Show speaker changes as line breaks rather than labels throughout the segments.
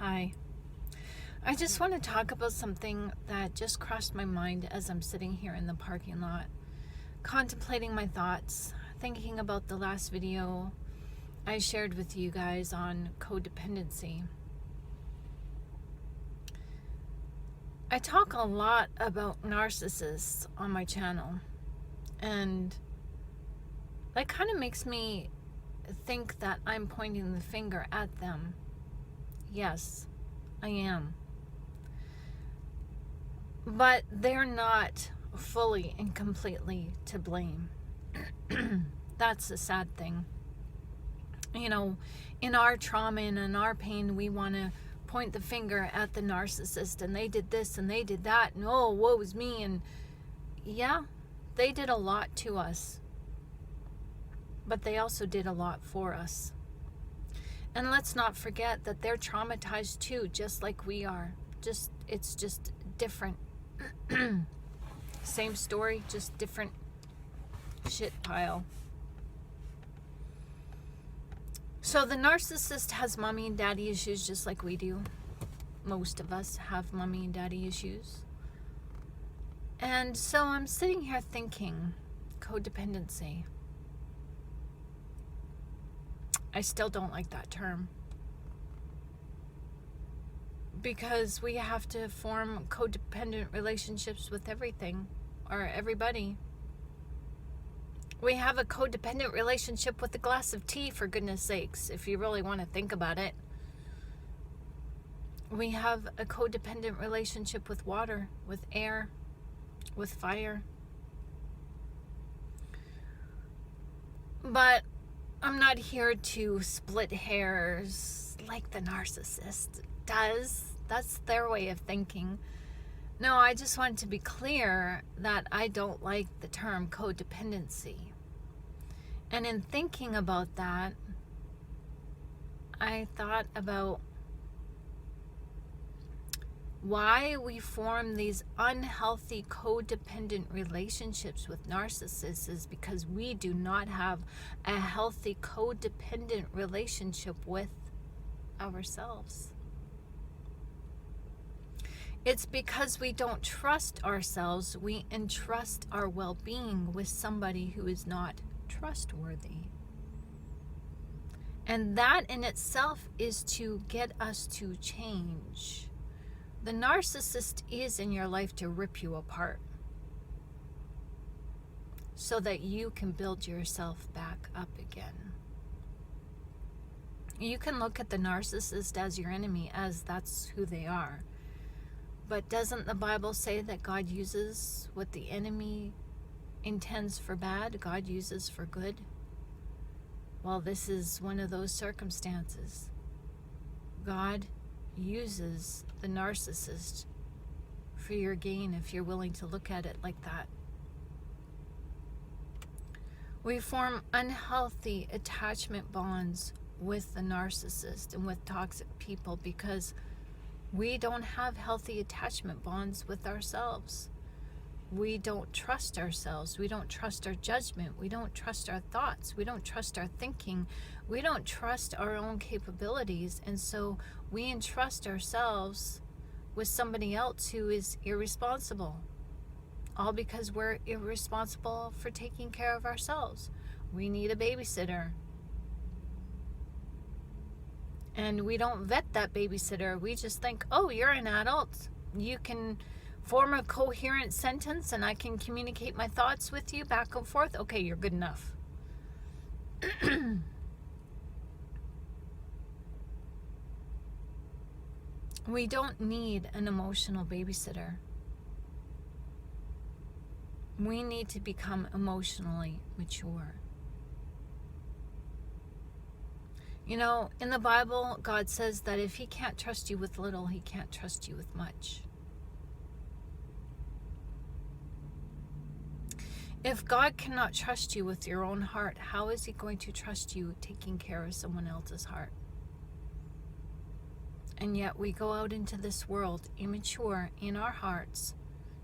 Hi. I just want to talk about something that just crossed my mind as I'm sitting here in the parking lot, contemplating my thoughts, thinking about the last video I shared with you guys on codependency. I talk a lot about narcissists on my channel, and that kind of makes me think that I'm pointing the finger at them. Yes, I am. But they're not fully and completely to blame. That's the sad thing. You know, in our trauma and in our pain, we want to point the finger at the narcissist, and they did this and they did that, and oh, woe is me. And yeah, they did a lot to us, but they also did a lot for us. And let's not forget that they're traumatized too, just like we are. It's just different. Same story, just different shit pile. So the narcissist has mommy and daddy issues just like we do. Most of us have mommy and daddy issues. And so I'm sitting here thinking, codependency. I still don't like that term, because we have to form codependent relationships with everything or everybody. We have a codependent relationship with a glass of tea, for goodness sakes, if you really want to think about it. We have a codependent relationship with water, with air, with fire. But I'm not here to split hairs like the narcissist does. That's their way of thinking. No, I just want to be clear that I don't like the term codependency. And in thinking about that, I thought about why we form these unhealthy codependent relationships with narcissists is because we do not have a healthy codependent relationship with ourselves. It's because we don't trust ourselves. We entrust our well-being with somebody who is not trustworthy. And that in itself is to get us to change. The narcissist is in your life to rip you apart so that you can build yourself back up again. You can look at the narcissist as your enemy, as that's who they are. But doesn't the Bible say that God uses what the enemy intends for bad, God uses for good? Well, this is one of those circumstances. God uses the narcissist for your gain if you're willing to look at it like that. We form unhealthy attachment bonds with the narcissist and with toxic people because we don't have healthy attachment bonds with ourselves. We don't trust ourselves. We don't trust our judgment. We don't trust our thoughts. We don't trust our thinking. We don't trust our own capabilities. And so we entrust ourselves with somebody else who is irresponsible. All because we're irresponsible for taking care of ourselves. We need a babysitter. And we don't vet that babysitter. We just think, oh, you're an adult. You can form a coherent sentence and I can communicate my thoughts with you back and forth. Okay, you're good enough. We don't need an emotional babysitter. We need to become emotionally mature. You know, in the Bible, God says that if He can't trust you with little, He can't trust you with much. If God cannot trust you with your own heart, how is He going to trust you taking care of someone else's heart? And yet we go out into this world immature in our hearts,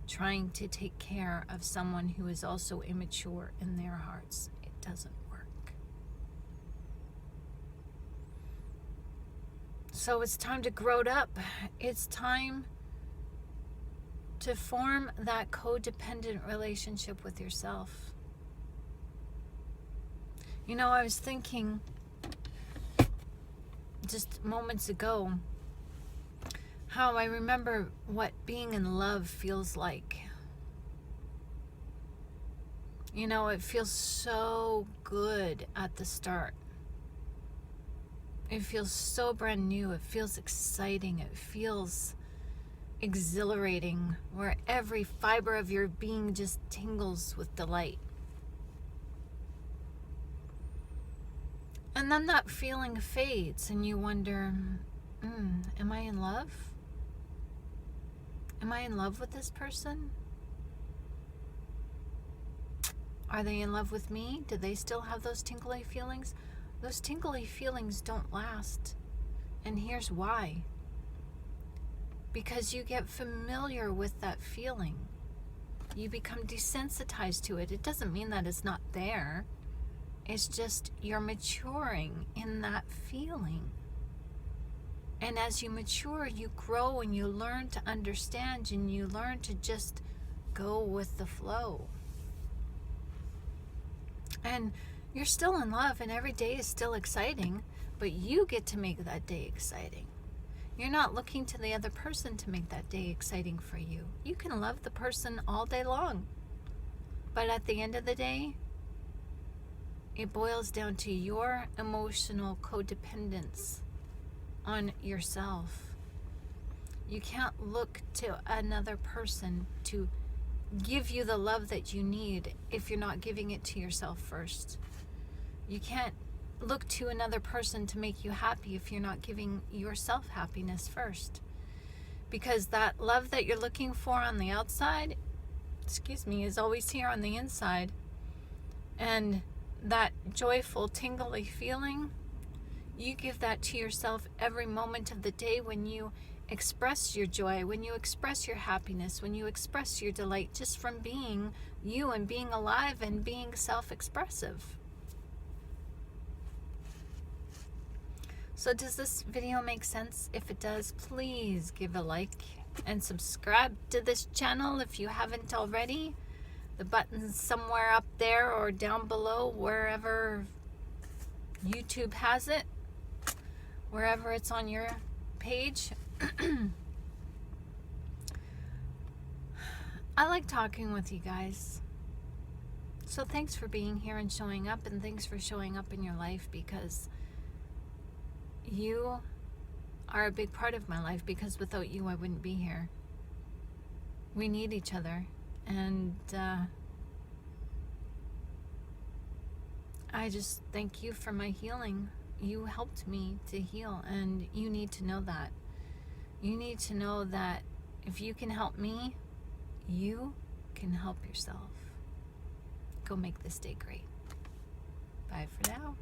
trying to take care of someone who is also immature in their hearts. It doesn't work. So it's time to grow up. It's time to form that codependent relationship with yourself. You know, I was thinking just moments ago how I remember what being in love feels like. You know, it feels so good at the start. It feels so brand new. It feels exciting. It feels exhilarating, where every fiber of your being just tingles with delight. And then that feeling fades and you wonder, am I in love? Am I in love with this person? Are they in love with me? Do they still have those tingly feelings? Those tingly feelings don't last. And here's why. Because you get familiar with that feeling. You become desensitized to it. It doesn't mean that it's not there. It's just you're maturing in that feeling. And as you mature, you grow and you learn to understand and you learn to just go with the flow. And you're still in love and every day is still exciting, but you get to make that day exciting. You're not looking to the other person to make that day exciting for you. You can love the person all day long. But at the end of the day, it boils down to your emotional codependence on yourself. You can't look to another person to give you the love that you need if you're not giving it to yourself first. You can't look to another person to make you happy if you're not giving yourself happiness first. Because that love that you're looking for on the outside, is always here on the inside. And that joyful, tingly feeling, you give that to yourself every moment of the day when you express your joy, when you express your happiness, when you express your delight just from being you and being alive and being self-expressive. So does this video make sense? If it does, please give a like and subscribe to this channel if you haven't already. The button's somewhere up there or down below, wherever YouTube has it, wherever it's on your page. I like talking with you guys. So thanks for being here and showing up, and thanks for showing up in your life, because you are a big part of my life, because without you I wouldn't be here. We need each other, and I just thank you for my healing. You helped me to heal, and you need to know that. You need to know that if you can help me, you can help yourself. Go make this day great. Bye for now.